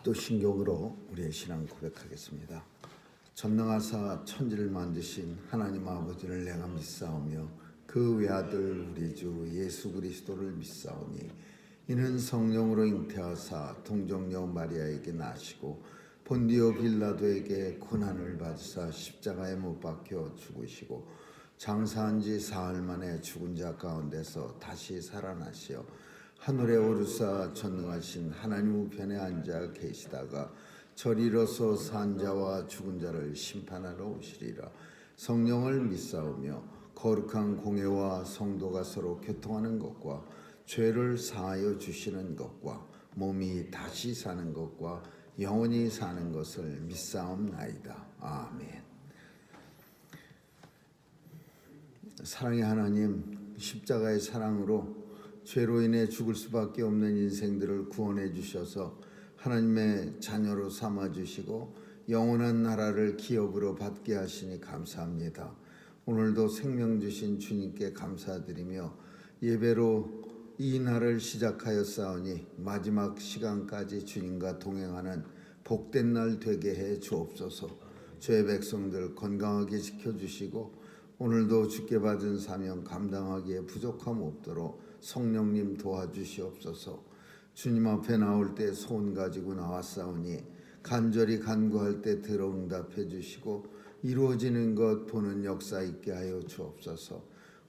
사도신경으로 우리의 신앙 고백하겠습니다. 전능하사 천지를 만드신 하나님 아버지를 내가 믿사오며 그 외아들 우리 주 예수 그리스도를 믿사오니 이는 성령으로 잉태하사 동정녀 마리아에게 나시고 본디오 빌라도에게 고난을 받으사 십자가에 못 박혀 죽으시고 장사한 지 사흘 만에 죽은 자 가운데서 다시 살아나시어 하늘에 오르사 전능하신 하나님 우편에 앉아 계시다가 저리로서 산 자와 죽은 자를 심판하러 오시리라. 성령을 믿사오며 거룩한 공회와 성도가 서로 교통하는 것과 죄를 사하여 주시는 것과 몸이 다시 사는 것과 영원히 사는 것을 믿사옵나이다. 아멘. 사랑의 하나님, 십자가의 사랑으로 죄로 인해 죽을 수밖에 없는 인생들을 구원해 주셔서 하나님의 자녀로 삼아 주시고 영원한 나라를 기업으로 받게 하시니 감사합니다. 오늘도 생명 주신 주님께 감사드리며 예배로 이 날을 시작하였사오니 마지막 시간까지 주님과 동행하는 복된 날 되게 해 주옵소서. 주의 백성들 건강하게 지켜주시고 오늘도 주께 받은 사명 감당하기에 부족함 없도록 성령님 도와주시옵소서. 주님 앞에 나올 때 소원 가지고 나왔사오니 간절히 간구할 때 들어응답해 주시고 이루어지는 것 보는 역사 있게 하여 주옵소서.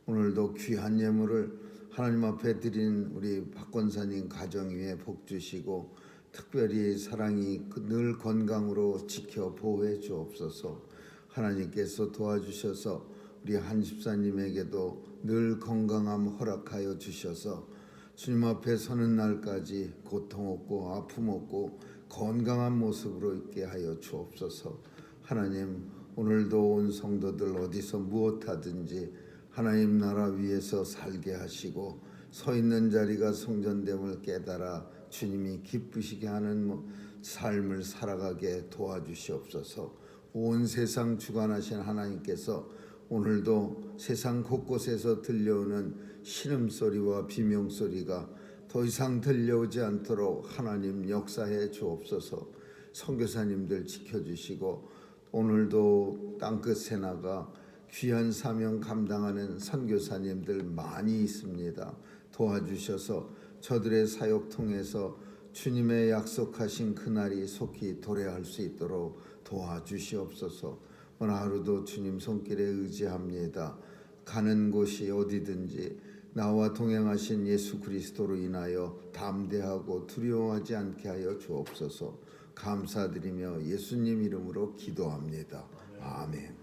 오늘도 귀한 예물을 하나님 앞에 드린 우리 박 권사님 가정 위에 복 주시고 특별히 사랑이 늘 건강으로 지켜 보호해 주옵소서. 하나님께서 도와주셔서 우리 한 집사님에게도 늘 건강함 허락하여 주셔서 주님 앞에 서는 날까지 고통 없고 아픔 없고 건강한 모습으로 있게 하여 주옵소서. 하나님, 오늘도 온 성도들 어디서 무엇하든지 하나님 나라 위에서 살게 하시고 서 있는 자리가 성전됨을 깨달아 주님이 기쁘시게 하는 삶을 살아가게 도와주시옵소서. 온 세상 주관하신 하나님께서 오늘도 세상 곳곳에서 들려오는 신음소리와 비명소리가 더 이상 들려오지 않도록 하나님 역사해 주옵소서. 선교사님들 지켜주시고 오늘도 땅끝에 나가 귀한 사명 감당하는 선교사님들 많이 있습니다. 도와주셔서 저들의 사역 통해서 주님의 약속하신 그날이 속히 도래할 수 있도록 도와주시옵소서. 오늘 하루도 주님 손길에 의지합니다. 가는 곳이 어디든지 나와 동행하신 예수 그리스도로 인하여 담대하고 두려워하지 않게 하여 주옵소서. 감사드리며 예수님 이름으로 기도합니다. 아멘.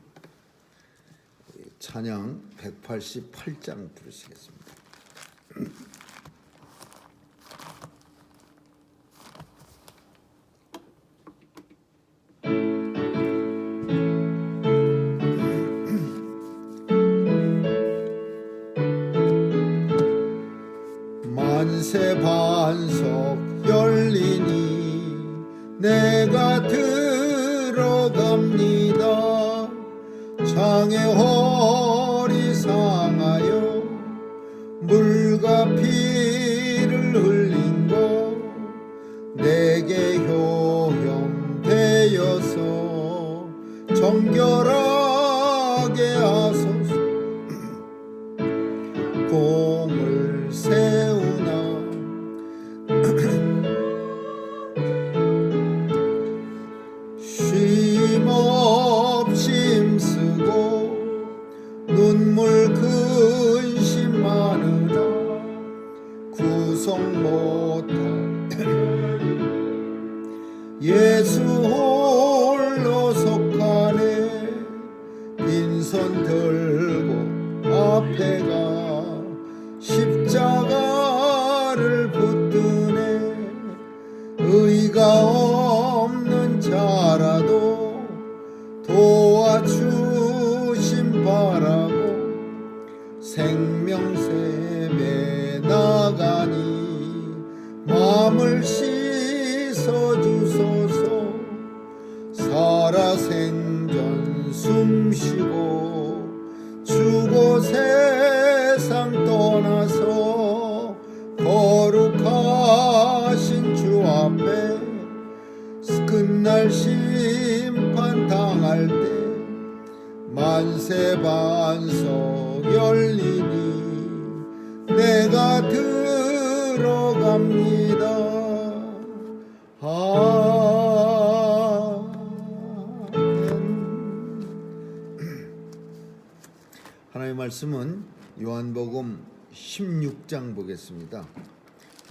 찬양 188장 부르시겠습니다. 만세 반석 열리니 내가 들어갑니다. 장의 허리 상하여 물과 피를 흘린 것 내게 효험되어서 정결하게 하소서. 공을 세우나 쉼없이 힘쓰고 눈물 근심하느라 구성 못한 예수 홀로 속하네. 빈손 들고 앞에 가 십자가를 붙드네. 의가 없는 자라도 도와주심 바라고 생명샘에 나가니 마음을 씻어주소서. 살아생전 숨쉬고 주고 세상 떠나서 거룩하신 주 앞에 훗날 심판 당할 때 만세 반석 열리니 내가 들어갑니다. 아멘. 하나님의 말씀은 요한복음 16장 보겠습니다.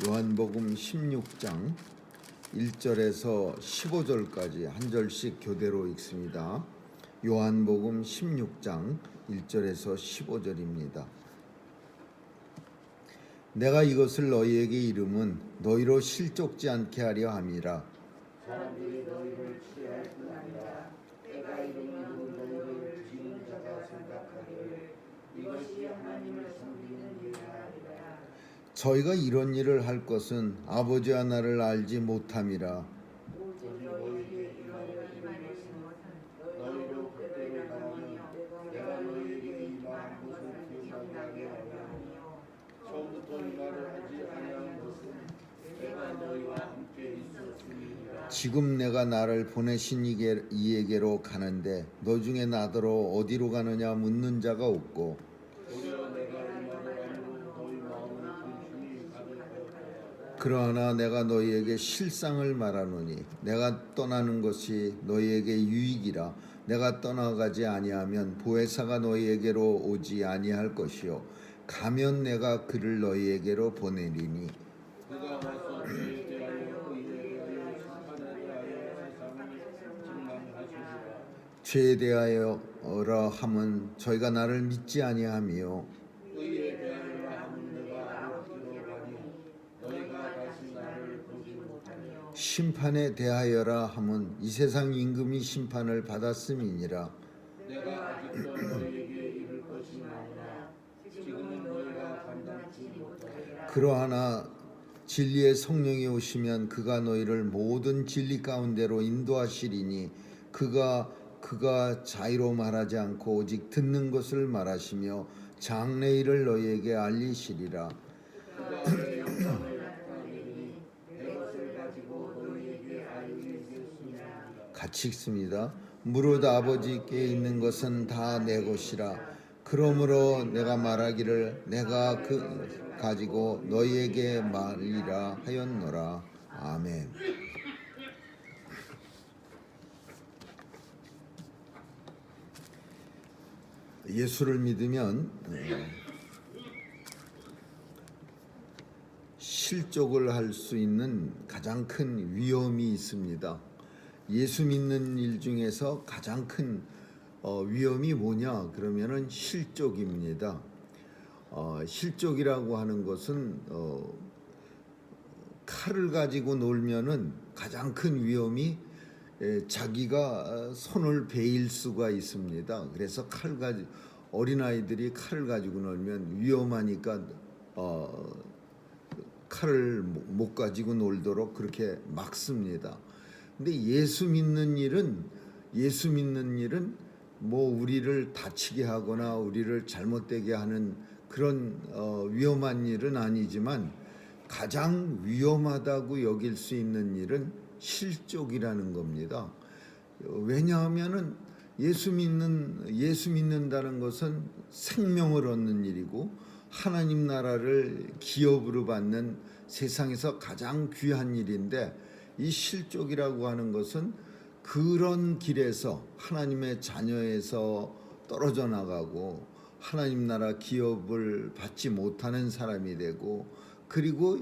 요한복음 16장 1절에서 15절까지 한 절씩 교대로 읽습니다. 요한복음 16장 1절에서 15절입니다. 내가 이것을 너희에게 이름은 너희로 실족지 않게 하려 함이라. 사람들이 너희를 취할 뿐 아니라 내가 이름은 너희를 지은 자가 생각하기를 이것이 하나님을 섬기는 일이라 하리라. 저희가 이런 일을 할 것은 아버지와 나를 알지 못함이라. 오직 너희에게 임하여 임하신 것은 너희로 그대로 나오며 내가 너희에게 임한 것을 기억나게 하려 하며 처음부터 이 말을 하지 아니한 것은 내가 너희와 함께 있었음이니라. 지금 내가 나를 보내신 이에게로 가는데 너 중에 나더러 어디로 가느냐 묻는 자가 없고 오히려 내가 이 말을 함으로 너희 마음을 근심이 가득하였다. 그러나 내가 너희에게 실상을 말하노니 내가 떠나는 것이 너희에게 유익이라. 내가 떠나가지 아니하면 보혜사가 너희에게로 오지 아니할 것이요 가면 내가 그를 너희에게로 보내리니 그가 와서 죄에 대하여 의에 대하여 심판에 대하여 세상을 증명하시리라. 죄에 대하여라 함은 저희가 나를 믿지 아니하며 의에 대하여 함은 내가 아버지로 가니 너희가 다시 나를 보지 못하며 심판에 대하여라 함은 이 세상 임금이 심판을 받았음이니라. 내가 아직도 너희에게 이를 것이 아니라 지금은 너희가 감당치 못하리라. 그러하나 진리의 성령이 오시면 그가 너희를 모든 진리 가운데로 인도하시리니 그가 자의로 말하지 않고 오직 듣는 것을 말하시며 장래일을 너희에게 알리시리라. 그가 내 영광을 나타내리니 내 것을 가지고 너희에게 알리겠습니다. 같이 읽습니다. 무릇 아버지께 있는 것은 다 내 것이라. 그러므로 내가 말하기를 내가 그 가지고 너희에게 말이라 하였노라. 아멘. 예수를 믿으면 실족을 할 수 있는 가장 큰 위험이 있습니다. 예수 믿는 일 중에서 가장 큰 위험이 뭐냐? 그러면은 실족입니다. 실족이라고 하는 것은 칼을 가지고 놀면은 가장 큰 위험이 자기가 손을 베일 수가 있습니다. 그래서 어린아이들이 칼을 가지고 놀면 위험하니까 칼을 못 가지고 놀도록 그렇게 막습니다. 근데 예수 믿는 일은 뭐 우리를 다치게 하거나 우리를 잘못되게 하는 그런 위험한 일은 아니지만 가장 위험하다고 여길 수 있는 일은 실족이라는 겁니다. 왜냐하면은 예수 믿는다는 것은 생명을 얻는 일이고 하나님 나라를 기업으로 받는 세상에서 가장 귀한 일인데 이 실족이라고 하는 것은 그런 길에서 하나님의 자녀에서 떨어져 나가고 하나님 나라 기업을 받지 못하는 사람이 되고 그리고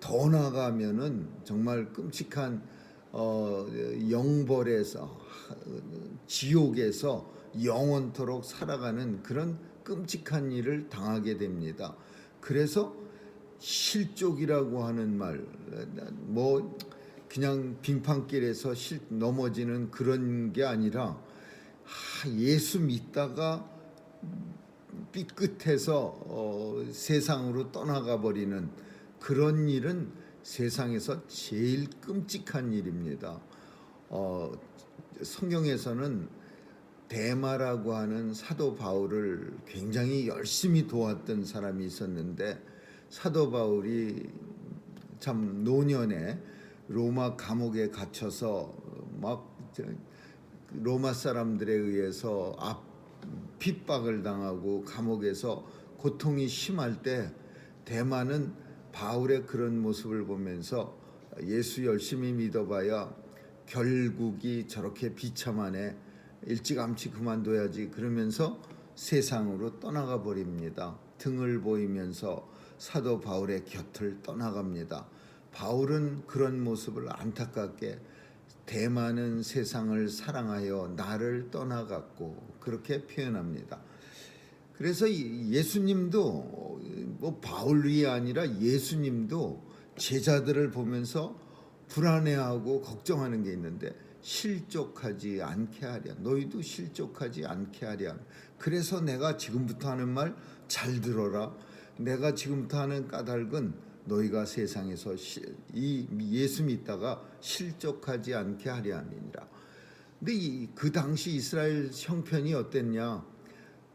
더 나가면은 정말 끔찍한 영벌에서 지옥에서 영원토록 살아가는 그런 끔찍한 일을 당하게 됩니다. 그래서 실족이라고 하는 말, 뭐 그냥 빙판길에서 넘어지는 그런 게 아니라 예수 믿다가 삐끗해서 세상으로 떠나가 버리는 그런 일은 세상에서 제일 끔찍한 일입니다. 성경에서는 데마라고 하는 사도 바울을 굉장히 열심히 도왔던 사람이 있었는데 사도 바울이 참 노년에 로마 감옥에 갇혀서 로마 사람들에 의해서 핍박을 당하고 감옥에서 고통이 심할 때 대만은 바울의 그런 모습을 보면서 예수 열심히 믿어봐야 결국이 저렇게 비참하네, 일찌감치 그만둬야지 그러면서 세상으로 떠나가 버립니다. 등을 보이면서 사도 바울의 곁을 떠나갑니다. 바울은 그런 모습을 안타깝게 대만은 세상을 사랑하여 나를 떠나갔고 그렇게 표현합니다. 그래서 예수님도 바울이 아니라 예수님도 제자들을 보면서 불안해하고 걱정하는 게 있는데 실족하지 않게 하랴. 너희도 실족하지 않게 하랴. 그래서 내가 지금부터 하는 말 잘 들어라. 내가 지금부터 하는 까닭은 너희가 세상에서 이 예수 믿다가 실족하지 않게 하려 함이니라. 근데 그 당시 이스라엘 형편이 어땠냐?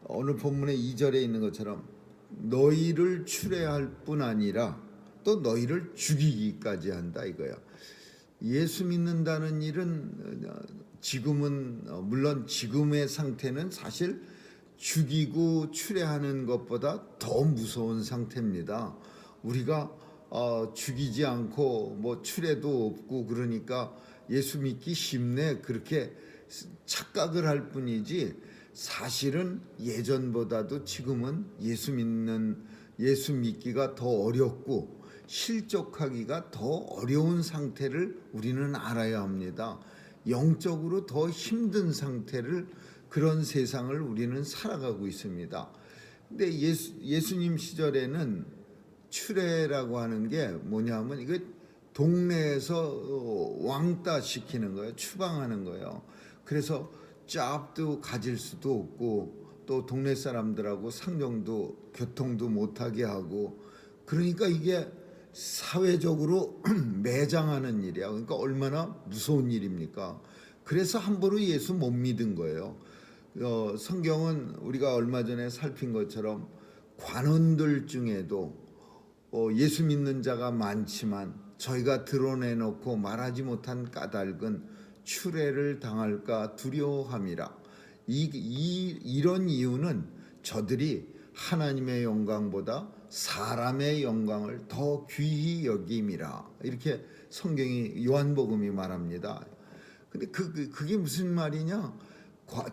오늘 본문의 2절에 있는 것처럼 너희를 추례할 뿐 아니라 또 너희를 죽이기까지 한다 이거야. 예수 믿는다는 일은 지금은 물론 지금의 상태는 사실 죽이고 추례하는 것보다 더 무서운 상태입니다. 우리가 죽이지 않고 추례도 없고 그러니까 예수 믿기 쉽네 그렇게 착각을 할 뿐이지 사실은 예전보다도 지금은 예수 믿기가 더 어렵고 실족하기가 더 어려운 상태를 우리는 알아야 합니다. 영적으로 더 힘든 상태를 그런 세상을 우리는 살아가고 있습니다. 근데 예수님 시절에는 추례라고 하는 게 뭐냐면 이거 동네에서 왕따 시키는 거예요. 추방하는 거예요. 그래서 짭도 가질 수도 없고 또 동네 사람들하고 상종도 교통도 못하게 하고 그러니까 이게 사회적으로 매장하는 일이야. 그러니까 얼마나 무서운 일입니까? 그래서 함부로 예수 못 믿은 거예요. 성경은 우리가 얼마 전에 살핀 것처럼 관원들 중에도 예수 믿는 자가 많지만 저희가 드러내놓고 말하지 못한 까닭은 추례를 당할까 두려워함이라. 이런 이유는 저들이 하나님의 영광보다 사람의 영광을 더 귀히 여김이라. 이렇게 성경이 요한복음이 말합니다. 근데 그게 무슨 말이냐?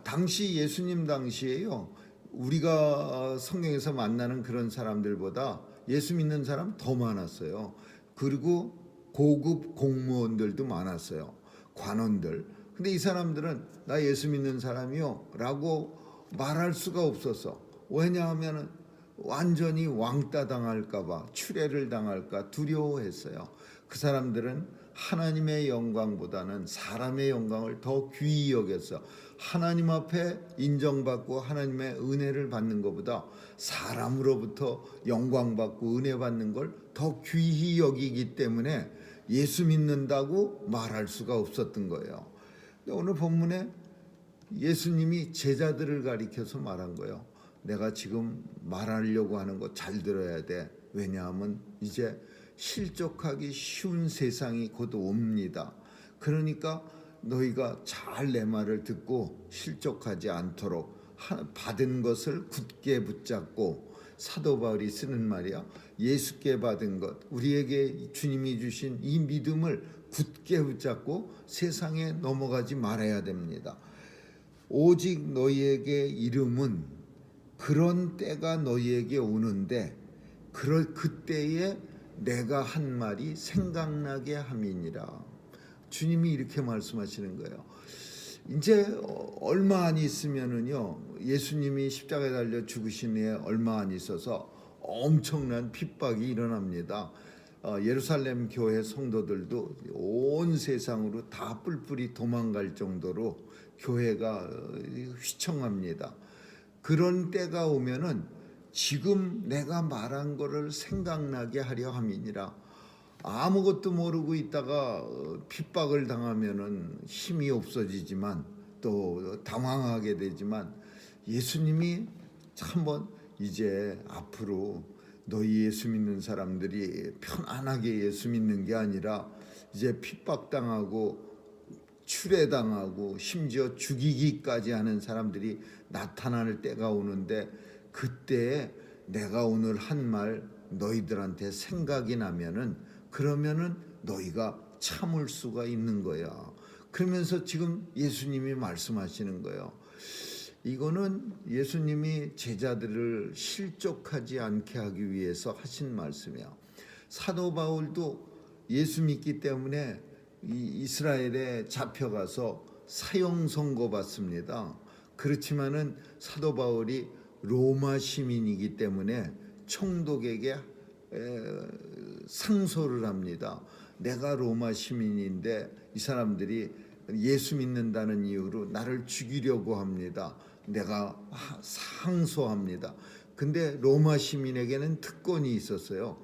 당시 예수님 당시에요. 우리가 성경에서 만나는 그런 사람들보다 예수 믿는 사람 더 많았어요. 그리고 고급 공무원들도 많았어요. 관원들. 근데 이 사람들은 나 예수 믿는 사람이요 라고 말할 수가 없었어. 왜냐하면 완전히 왕따 당할까 봐, 추례를 당할까 두려워했어요. 그 사람들은 하나님의 영광보다는 사람의 영광을 더 귀히 여겼어. 하나님 앞에 인정받고 하나님의 은혜를 받는 것보다 사람으로부터 영광받고 은혜 받는 걸 더 귀히 여기기 때문에 예수 믿는다고 말할 수가 없었던 거예요. 근데 오늘 본문에 예수님이 제자들을 가리켜서 말한 거예요. 내가 지금 말하려고 하는 거 잘 들어야 돼. 왜냐하면 이제 실족하기 쉬운 세상이 곧 옵니다. 그러니까 너희가 잘 내 말을 듣고 실족하지 않도록 받은 것을 굳게 붙잡고, 사도 바울이 쓰는 말이야. 예수께 받은 것, 우리에게 주님이 주신 이 믿음을 굳게 붙잡고 세상에 넘어가지 말아야 됩니다. 오직 너희에게 이름은 그런 때가 너희에게 오는데 그때에 내가 한 말이 생각나게 함이니라. 주님이 이렇게 말씀하시는 거예요. 이제 얼마 안 있으면은요, 예수님이 십자가에 달려 죽으신 후에 얼마 안 있어서 엄청난 핍박이 일어납니다. 예루살렘 교회 성도들도 온 세상으로 다 뿔뿔이 도망갈 정도로 교회가 휘청합니다. 그런 때가 오면은 지금 내가 말한 거를 생각나게 하려 함이니라. 아무것도 모르고 있다가 핍박을 당하면은 힘이 없어지지만 또 당황하게 되지만, 예수님이 한번 이제 앞으로 너희 예수 믿는 사람들이 편안하게 예수 믿는 게 아니라 이제 핍박당하고 출애당하고 심지어 죽이기까지 하는 사람들이 나타날 때가 오는데, 그때에 내가 오늘 한 말 너희들한테 생각이 나면은, 그러면은 너희가 참을 수가 있는 거야. 그러면서 지금 예수님이 말씀하시는 거예요. 이거는 예수님이 제자들을 실족하지 않게 하기 위해서 하신 말씀이야. 사도 바울도 예수 믿기 때문에 이스라엘에 잡혀가서 사형 선고받습니다. 그렇지만은 사도 바울이 로마 시민이기 때문에 총독에게 상소를 합니다. 내가 로마 시민인데 이 사람들이 예수 믿는다는 이유로 나를 죽이려고 합니다. 내가 상소합니다. 근데 로마 시민에게는 특권이 있었어요.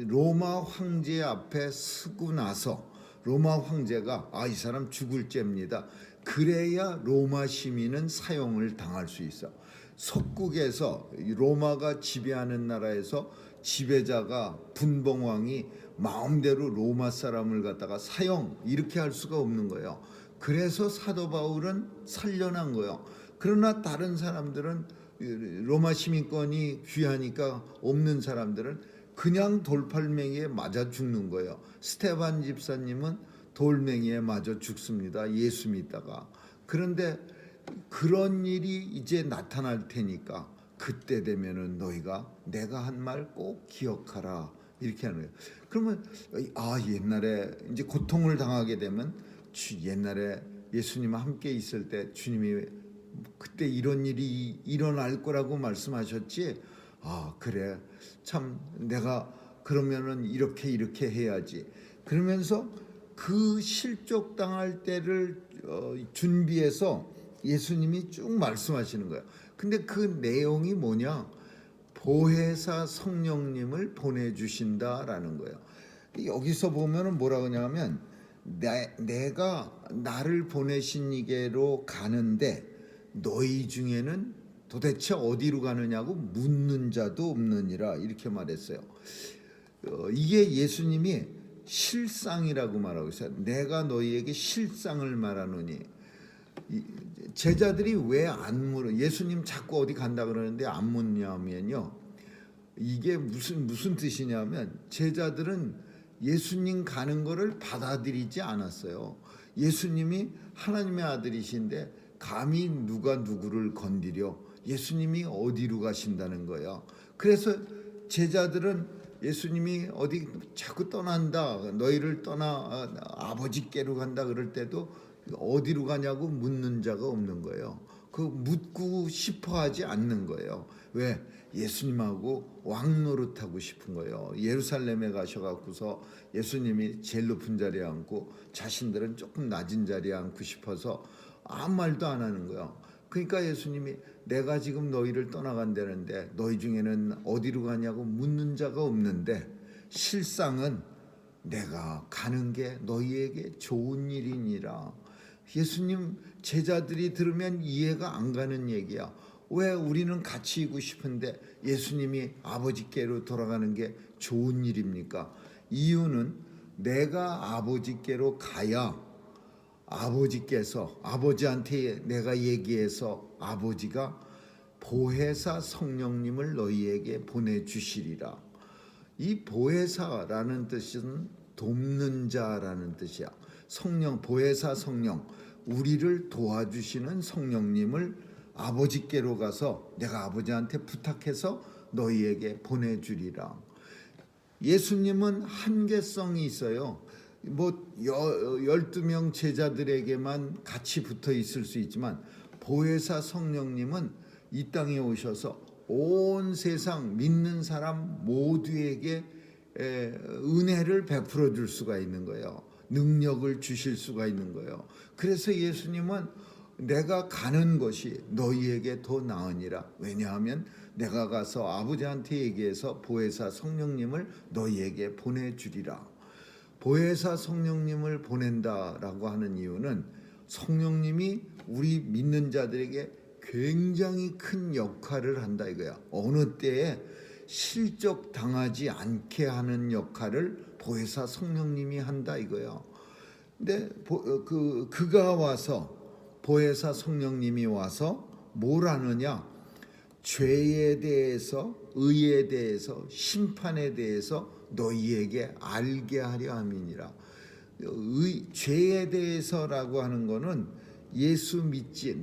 로마 황제 앞에 서고 나서 로마 황제가 이 사람 죽을 죄입니다. 그래야 로마 시민은 사형을 당할 수 있어. 속국에서 로마가 지배하는 나라에서 지배자가 분봉왕이 마음대로 로마 사람을 갖다가 사형 이렇게 할 수가 없는 거예요. 그래서 사도 바울은 살려난 거예요. 그러나 다른 사람들은 로마 시민권이 귀하니까 없는 사람들은 그냥 돌팔매기에 맞아 죽는 거예요. 스테반 집사님은 돌멩이에 맞아 죽습니다. 예수 믿다가. 그런데 그런 일이 이제 나타날 테니까 그때 되면은 너희가 내가 한 말 꼭 기억하라 이렇게 하는 거예요. 그러면 옛날에 이제 고통을 당하게 되면 옛날에 예수님과 함께 있을 때 주님이 그때 이런 일이 일어날 거라고 말씀하셨지. 그래 참 내가 그러면은 이렇게 해야지. 그러면서 그 실족 당할 때를 준비해서 예수님이 쭉 말씀하시는 거예요. 근데 그 내용이 뭐냐? 보혜사 성령님을 보내주신다라는 거예요. 여기서 보면은 뭐라 그러냐면 내가 나를 보내신 이게로 가는데 너희 중에는 도대체 어디로 가느냐고 묻는 자도 없느니라 이렇게 말했어요. 이게 예수님이 실상이라고 말하고 있어요. 내가 너희에게 실상을 말하노니. 제자들이 왜 안 물어? 예수님 자꾸 어디 간다 그러는데 안 묻냐면요. 이게 무슨 뜻이냐면 제자들은 예수님 가는 거를 받아들이지 않았어요. 예수님이 하나님의 아들이신데 감히 누가 누구를 건드려? 예수님이 어디로 가신다는 거예요. 그래서 제자들은 예수님이 어디 자꾸 떠난다, 너희를 떠나 아버지께로 간다 그럴 때도 어디로 가냐고 묻는 자가 없는 거예요. 그 묻고 싶어 하지 않는 거예요. 왜? 예수님하고 왕노릇하고 싶은 거예요. 예루살렘에 가셔갖고서 예수님이 제일 높은 자리에 앉고 자신들은 조금 낮은 자리에 앉고 싶어서 아무 말도 안 하는 거예요. 그러니까 예수님이 내가 지금 너희를 떠나간다는데 너희 중에는 어디로 가냐고 묻는 자가 없는데 실상은 내가 가는 게 너희에게 좋은 일이니라. 예수님 제자들이 들으면 이해가 안 가는 얘기야. 왜 우리는 같이 있고 싶은데 예수님이 아버지께로 돌아가는 게 좋은 일입니까? 이유는 내가 아버지께로 가야 아버지께서 아버지한테 내가 얘기해서 아버지가 보혜사 성령님을 너희에게 보내주시리라. 이 보혜사라는 뜻은 돕는 자라는 뜻이야. 성령, 보혜사 성령, 우리를 도와주시는 성령님을 아버지께로 가서 내가 아버지한테 부탁해서 너희에게 보내주리라. 예수님은 한계성이 있어요. 12명 제자들에게만 같이 붙어 있을 수 있지만 보혜사 성령님은 이 땅에 오셔서 온 세상 믿는 사람 모두에게 은혜를 베풀어 줄 수가 있는 거예요. 능력을 주실 수가 있는 거예요. 그래서 예수님은 내가 가는 것이 너희에게 더 나으니라. 왜냐하면 내가 가서 아버지한테 얘기해서 보혜사 성령님을 너희에게 보내주리라. 보혜사 성령님을 보낸다라고 하는 이유는 성령님이 우리 믿는 자들에게 굉장히 큰 역할을 한다 이거야. 어느 때에 실족 당하지 않게 하는 역할을 보혜사 성령님이 한다 이거야. 근데 그가 와서 보혜사 성령님이 와서 뭘 하느냐? 죄에 대해서, 의에 대해서, 심판에 대해서 너희에게 알게 하려 함이니라. 죄에 대해서라고 하는 거는 예수 믿지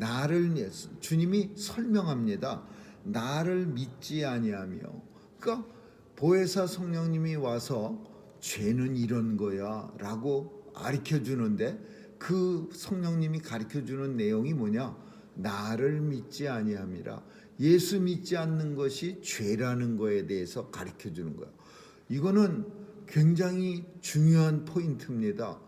주님이 설명합니다. 나를 믿지 아니하며. 그러니까 보혜사 성령님이 와서 죄는 이런 거야라고 가르쳐 주는데 그 성령님이 가르쳐 주는 내용이 뭐냐? 나를 믿지 아니함이라. 예수 믿지 않는 것이 죄라는 거에 대해서 가르쳐 주는 거예요. 이거는 굉장히 중요한 포인트입니다.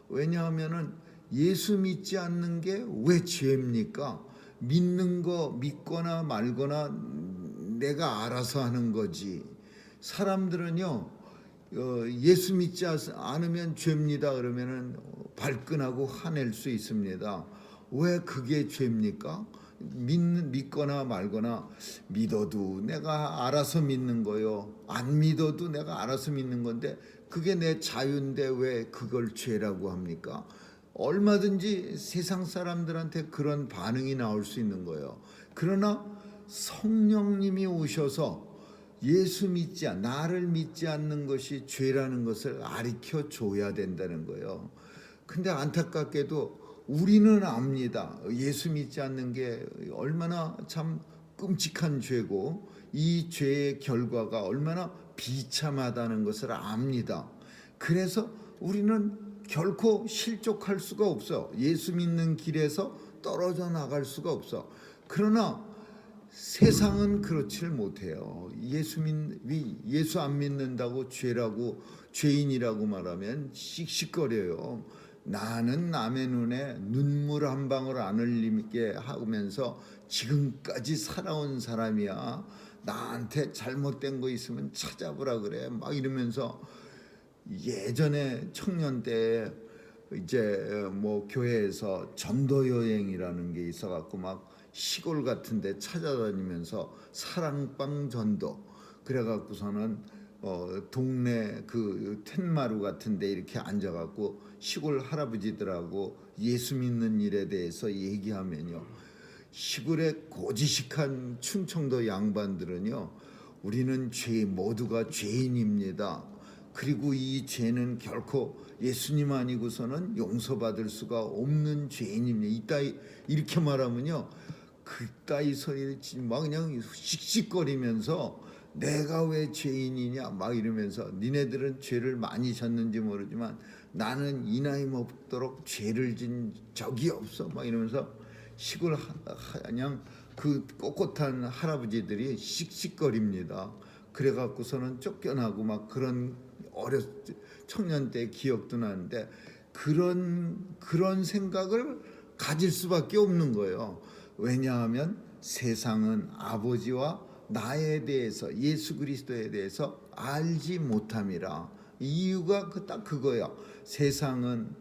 왜냐하면은 예수 믿지 않는 게 왜 죄입니까? 믿는 거 믿거나 말거나 내가 알아서 하는 거지. 사람들은요, 예수 믿지 않으면 죄입니다 그러면은 발끈하고 화낼 수 있습니다. 왜 그게 죄입니까? 믿거나 말거나, 믿어도 내가 알아서 믿는 거요, 안 믿어도 내가 알아서 믿는 건데 그게 내 자유인데 왜 그걸 죄라고 합니까? 얼마든지 세상 사람들한테 그런 반응이 나올 수 있는 거예요. 그러나 성령님이 오셔서 나를 믿지 않는 것이 죄라는 것을 가르쳐 줘야 된다는 거예요. 근데 안타깝게도 우리는 압니다. 예수 믿지 않는 게 얼마나 참 끔찍한 죄고 이 죄의 결과가 얼마나 비참하다는 것을 압니다. 그래서 우리는 결코 실족할 수가 없어. 예수 믿는 길에서 떨어져 나갈 수가 없어. 그러나 세상은 그렇지를 못해요. 예수 안 믿는다고 죄인이라고 말하면 씩씩거려요. 나는 남의 눈에 눈물 한 방울 안 흘리게 하면서 지금까지 살아온 사람이야. 나한테 잘못된 거 있으면 찾아보라 그래. 막 이러면서 예전에 청년 때 이제 뭐 교회에서 전도 여행이라는 게 있어갖고 막 시골 같은데 찾아다니면서 사랑방 전도 그래갖고서는 동네 그 텐마루 같은데 이렇게 앉아갖고 시골 할아버지들하고 예수 믿는 일에 대해서 얘기하면요, 시골의 고지식한 충청도 양반들은요, 우리는 모두가 죄인입니다. 그리고 이 죄는 결코 예수님 아니고서는 용서받을 수가 없는 죄인입니다. 이렇게 말하면요, 그따위 소리를 막 그냥 씩씩거리면서 내가 왜 죄인이냐 막 이러면서, 니네들은 죄를 많이 졌는지 모르지만 나는 이 나이 먹도록 죄를 진 적이 없어 막 이러면서 시골 그냥 그 꼿꼿한 할아버지들이 씩씩거립니다. 그래갖고서는 쫓겨나고 막 그런 청년 때 기억도 나는데 그런 생각을 가질 수밖에 없는 거예요. 왜냐하면 세상은 아버지와 나에 대해서, 예수 그리스도에 대해서 알지 못함이라. 이유가 딱 그거야. 세상은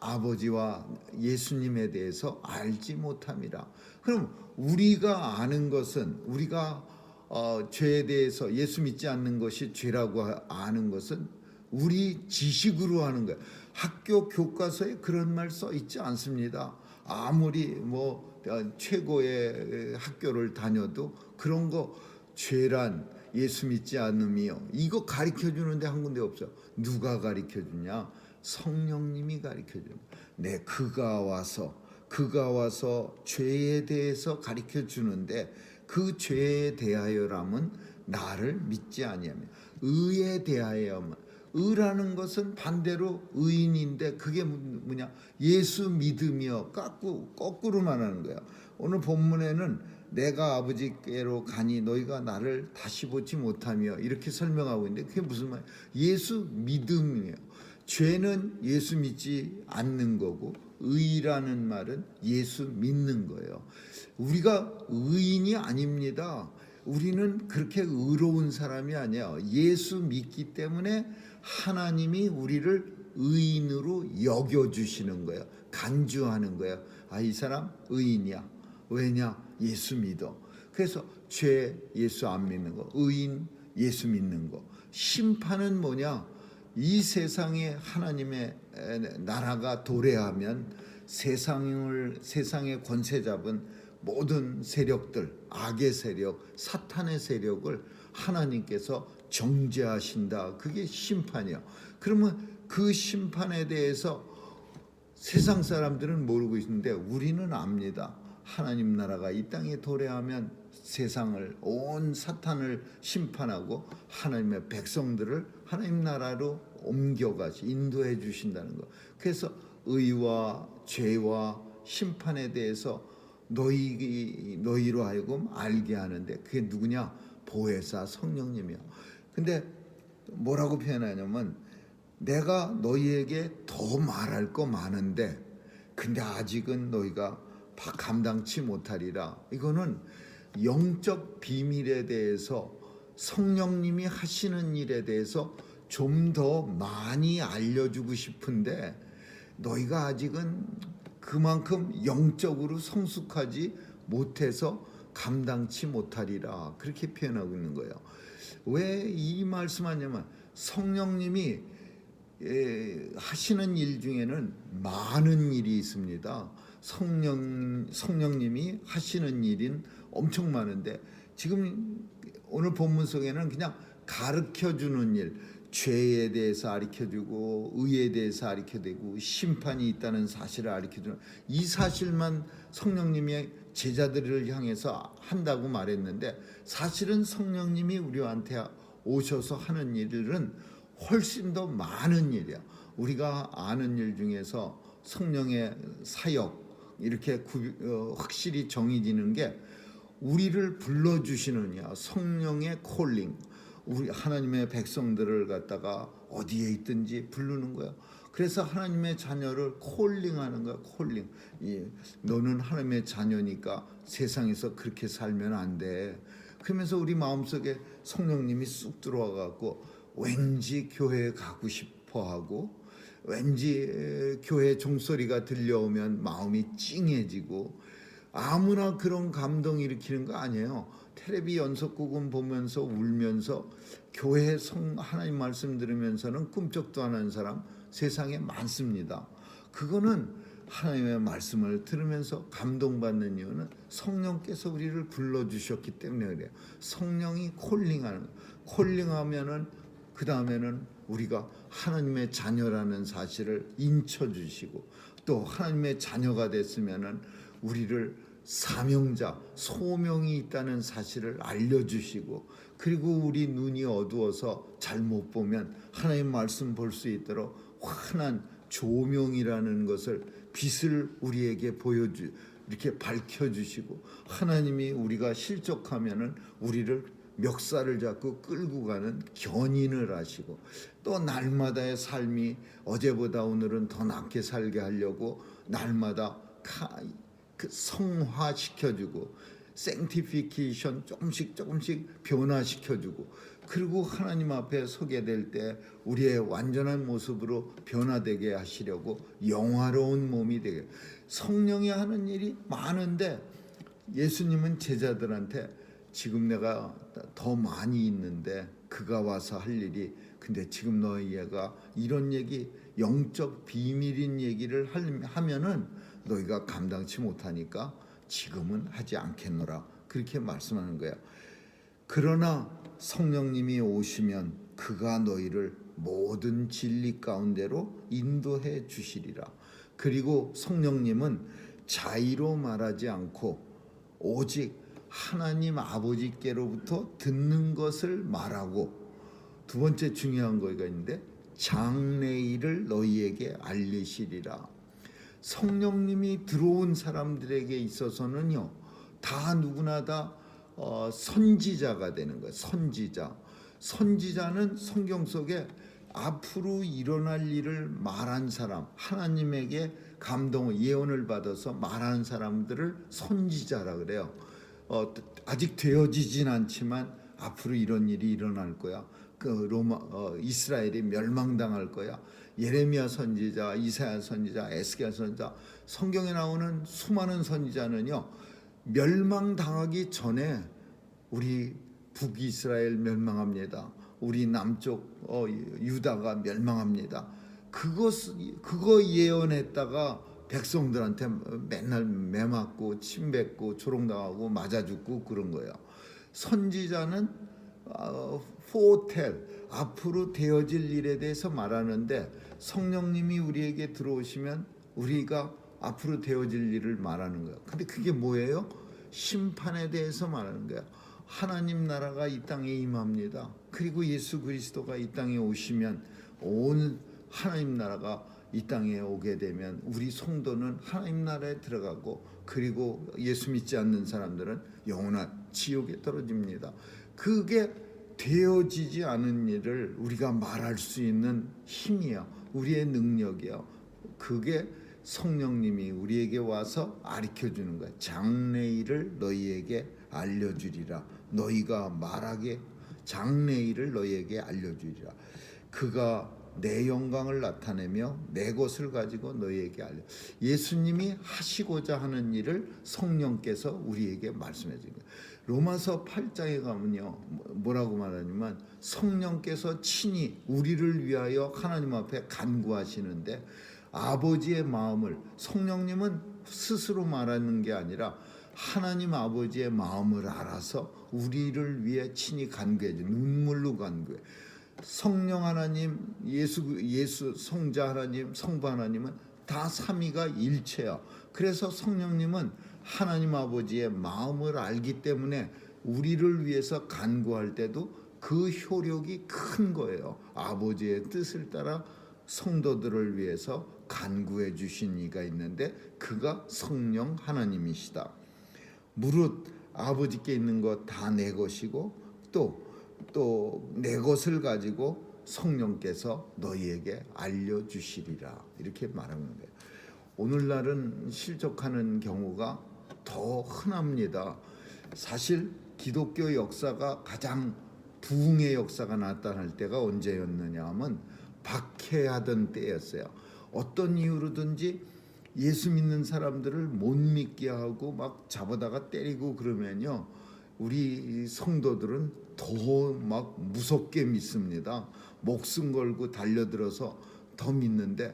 아버지와 예수님에 대해서 알지 못함이라. 그럼 우리가 아는 것은, 우리가 죄에 대해서 예수 믿지 않는 것이 죄라고 아는 것은 우리 지식으로 하는 거예요. 학교 교과서에 그런 말 써 있지 않습니다. 아무리 뭐 최고의 학교를 다녀도 그런 거 죄란 예수 믿지 않음이요, 이거 가르쳐 주는데 한 군데 없어. 누가 가르쳐 주냐? 성령님이 가르쳐 줍니다. 그가 와서 죄에 대해서 가르쳐 주는데 그 죄에 대하여라면 나를 믿지 아니하며, 의에 대하여만. 의라는 것은 반대로 의인인데 그게 뭐냐? 예수 믿으며. 거꾸로 말하는 거야. 오늘 본문에는 내가 아버지께로 가니 너희가 나를 다시 보지 못하며 이렇게 설명하고 있는데 그게 무슨 말이야? 예수 믿음이에요. 죄는 예수 믿지 않는 거고, 의라는 말은 예수 믿는 거예요. 우리가 의인이 아닙니다. 우리는 그렇게 의로운 사람이 아니야. 예수 믿기 때문에 하나님이 우리를 의인으로 여겨주시는 거예요. 간주하는 거예요. 이 사람 의인이야. 왜냐? 예수 믿어. 그래서 죄 예수 안 믿는 거, 의인 예수 믿는 거. 심판은 뭐냐? 이 세상에 하나님의 나라가 도래하면 세상의 권세 잡은 모든 세력들, 악의 세력, 사탄의 세력을 하나님께서 정죄하신다. 그게 심판이야. 그러면 그 심판에 대해서 세상 사람들은 모르고 있는데 우리는 압니다. 하나님 나라가 이 땅에 도래하면 세상을, 온 사탄을 심판하고 하나님의 백성들을 하나님 나라로 옮겨가시, 인도해 주신다는 거. 그래서 의와 죄와 심판에 대해서 너희로 하여금 알게 하는데, 그게 누구냐? 보혜사 성령님이야. 근데 뭐라고 표현하냐면, 내가 너희에게 더 말할 거 많은데 근데 아직은 너희가 감당치 못하리라. 이거는 영적 비밀에 대해서, 성령님이 하시는 일에 대해서 좀 더 많이 알려주고 싶은데 너희가 아직은 그만큼 영적으로 성숙하지 못해서 감당치 못하리라. 그렇게 표현하고 있는 거예요. 왜 이 말씀하냐면, 성령님이 하시는 일 중에는 많은 일이 있습니다. 성령님이 하시는 일은 엄청 많은데, 지금 오늘 본문 속에는 그냥 가르쳐주는 일, 죄에 대해서 가르쳐주고 의에 대해서 가르쳐주고 심판이 있다는 사실을 가르쳐주는, 이 사실만 성령님이 제자들을 향해서 한다고 말했는데, 사실은 성령님이 우리한테 오셔서 하는 일은 훨씬 더 많은 일이야. 우리가 아는 일 중에서 성령의 사역, 이렇게 확실히 정의지는 게, 우리를 불러주시느냐, 성령의 콜링, 우리 하나님의 백성들을 갖다가 어디에 있든지 부르는 거야. 그래서 하나님의 자녀를 콜링하는 거야. 콜링. 너는 하나님의 자녀니까 세상에서 그렇게 살면 안 돼. 그러면서 우리 마음속에 성령님이 쑥 들어와 갖고 왠지 교회에 가고 싶어 하고, 왠지 교회 종소리가 들려오면 마음이 찡해지고, 아무나 그런 감동 일으키는 거 아니에요. 텔레비 연속극은 보면서 울면서 교회 하나님 말씀 들으면서는 꿈쩍도 안 하는 사람 세상에 많습니다. 그거는 하나님의 말씀을 들으면서 감동받는 이유는 성령께서 우리를 불러주셨기 때문에 그래요. 성령이 콜링하면은 그 다음에는 우리가 하나님의 자녀라는 사실을 인쳐주시고, 또 하나님의 자녀가 됐으면은 우리를 사명자, 소명이 있다는 사실을 알려주시고, 그리고 우리 눈이 어두워서 잘 못 보면 하나님 말씀 볼 수 있도록 환한 조명이라는 것을, 빛을 우리에게 이렇게 밝혀주시고, 하나님이 우리가 실족하면은 우리를 멱살을 잡고 끌고 가는 견인을 하시고, 또 날마다의 삶이 어제보다 오늘은 더 낫게 살게 하려고 날마다 성화시켜주고, 생티피케이션 조금씩 변화시켜주고, 그리고 하나님 앞에 서게 될 때 우리의 완전한 모습으로 변화되게 하시려고 영화로운 몸이 되게, 성령이 하는 일이 많은데, 예수님은 제자들한테 지금 내가 더 많이 있는데 그가 와서 할 일이, 근데 지금 너희가 이런 얘기, 영적 비밀인 얘기를 하면은 너희가 감당치 못하니까 지금은 하지 않겠노라. 그렇게 말씀하는 거야. 그러나 성령님이 오시면 그가 너희를 모든 진리 가운데로 인도해 주시리라. 그리고 성령님은 자의로 말하지 않고 오직 하나님 아버지께로부터 듣는 것을 말하고, 두 번째 중요한 거가 있는데, 장래일을 너희에게 알리시리라. 성령님이 들어온 사람들에게 있어서는요, 다 누구나 다 선지자가 되는 거예요. 선지자는 성경 속에 앞으로 일어날 일을 말한 사람, 하나님에게 감동을, 예언을 받아서 말하는 사람들을 선지자라 그래요. 아직 되어지진 않지만 앞으로 이런 일이 일어날 거야. 이스라엘이 멸망당할 거야. 예레미야 선지자, 이사야 선지자, 에스겔 선지자, 성경에 나오는 수많은 선지자는요, 멸망당하기 전에 우리 북이스라엘 멸망합니다. 우리 남쪽 유다가 멸망합니다. 그거 예언했다가 백성들한테 맨날 매 맞고 침 뱉고 조롱당하고 맞아 죽고 그런 거예요. 선지자는 포텔 앞으로 되어질 일에 대해서 말하는데 성령님이 우리에게 들어오시면 우리가 앞으로 되어질 일을 말하는 거예요. 근데 그게 뭐예요? 심판에 대해서 말하는 거예요. 하나님 나라가 이 땅에 임합니다. 그리고 예수 그리스도가 이 땅에 오시면 온 하나님 나라가 이 땅에 오게 되면 우리 성도는 하나님 나라에 들어가고, 그리고 예수 믿지 않는 사람들은 영원한 지옥에 떨어집니다. 그게 되어지지 않은 일을 우리가 말할 수 있는 힘이야. 우리의 능력이야. 그게 성령님이 우리에게 와서 가르쳐 주는 거야. 장래일을 너희에게 알려주리라. 너희가 말하게 장래일을 너희에게 알려주리라. 그가 내 영광을 나타내며 내 것을 가지고 너희에게 알려. 예수님이 하시고자 하는 일을 성령께서 우리에게 말씀해 주는 거예요. 로마서 8장에 가면요 뭐라고 말하냐면 성령께서 친히 우리를 위하여 하나님 앞에 간구하시는데, 아버지의 마음을, 성령님은 스스로 말하는 게 아니라 하나님 아버지의 마음을 알아서 우리를 위해 친히 간구해 줘. 눈물로 간구해. 성령 하나님, 예수 성자 하나님, 성부 하나님은 다 삼위가 일체야. 그래서 성령님은 하나님 아버지의 마음을 알기 때문에 우리를 위해서 간구할 때도 그 효력이 큰 거예요. 아버지의 뜻을 따라 성도들을 위해서 간구해 주신 이가 있는데 그가 성령 하나님이시다. 무릇 아버지께 있는 것 다 내 것이고 또 내 것을 가지고 성령께서 너희에게 알려주시리라. 이렇게 말하는 거예요. 오늘날은 실족하는 경우가 더 흔합니다. 사실 기독교 역사가 가장 부흥의 역사가 나타날 때가 언제였느냐 하면 박해하던 때였어요. 어떤 이유로든지 예수 믿는 사람들을 못 믿게 하고 막 잡아다가 때리고 그러면요, 우리 성도들은 더 막 무섭게 믿습니다. 목숨 걸고 달려들어서 더 믿는데,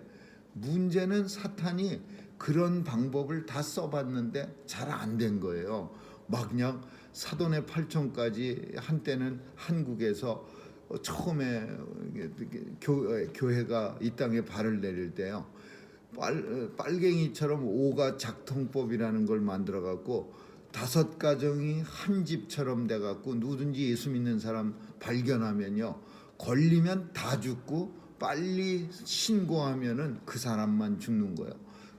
문제는 사탄이 그런 방법을 다 써봤는데 잘 안 된 거예요. 막 그냥 사돈의 8촌까지 한때는 한국에서 처음에 교회가 이 땅에 발을 내릴 때요, 빨갱이처럼 오가 작통법이라는 걸 만들어 갖고 5가정이 한 집처럼 돼 갖고 누구든지 예수 믿는 사람 발견하면요, 걸리면 다 죽고 빨리 신고하면은 그 사람만 죽는 거예요.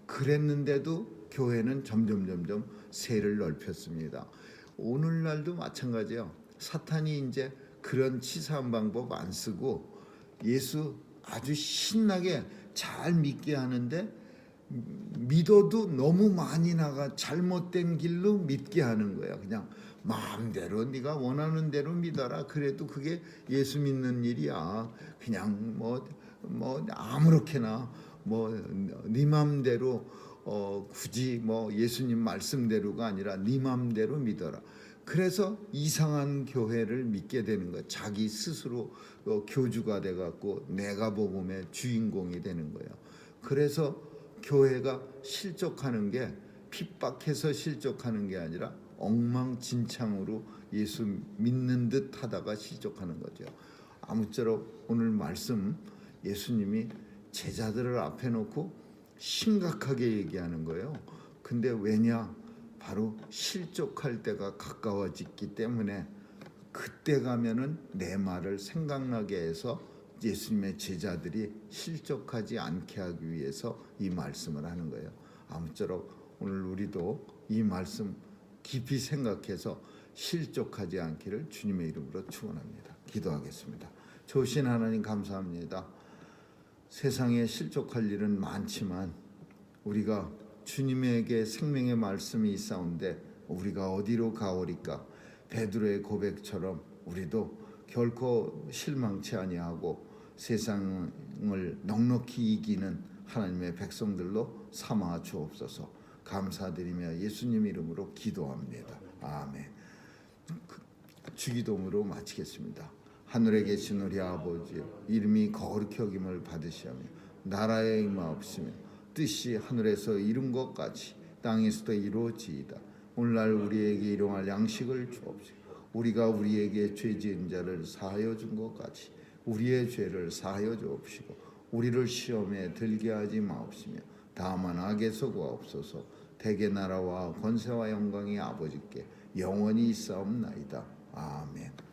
그랬는데도 교회는 점점 세를 넓혔습니다. 오늘날도 마찬가지예요. 사탄이 이제 그런 치사한 방법 안 쓰고 예수 아주 신나게 잘 믿게 하는데, 믿어도 너무 많이 나가 잘못된 길로 믿게 하는 거야. 그냥 마음대로 네가 원하는 대로 믿어라. 그래도 그게 예수 믿는 일이야. 그냥 뭐 아무렇게나 네 마음대로 굳이 예수님 말씀대로가 아니라 네 마음대로 믿어라. 그래서 이상한 교회를 믿게 되는 거야. 자기 스스로 교주가 돼 갖고 내가 복음의 주인공이 되는 거예요. 그래서 교회가 실족하는 게 핍박해서 실족하는 게 아니라 엉망진창으로 예수 믿는 듯 하다가 실족하는 거죠. 아무쪼록 오늘 말씀 예수님이 제자들을 앞에 놓고 심각하게 얘기하는 거예요. 근데 왜냐? 바로 실족할 때가 가까워졌기 때문에 그때 가면은 내 말을 생각나게 해서 예수님의 제자들이 실족하지 않게 하기 위해서 이 말씀을 하는 거예요. 아무쪼록 오늘 우리도 이 말씀 깊이 생각해서 실족하지 않기를 주님의 이름으로 축원합니다. 기도하겠습니다. 좋으신 하나님 감사합니다. 세상에 실족할 일은 많지만 우리가 주님에게 생명의 말씀이 있사온데 우리가 어디로 가오리까? 베드로의 고백처럼 우리도 결코 실망치 아니하고 세상을 넉넉히 이기는 하나님의 백성들로 삼아 주옵소서. 감사드리며 예수님 이름으로 기도합니다. 아멘. 주기도문으로 마치겠습니다. 하늘에 계신 우리 아버지, 이름이 거룩히 여김을 받으시오며 나라에 임하옵시며 뜻이 하늘에서 이룬 것 같이 땅에서도 이루어지이다. 오늘날 우리에게 일용할 양식을 주옵시고 우리가 우리에게 죄 지은 자를 사하여 준 것 같이 우리의 죄를 사하여 주옵시고 우리를 시험에 들게 하지 마옵시며 다만 악에서 구하옵소서. 대개 나라와 권세와 영광이 아버지께 영원히 있사옵나이다. 아멘.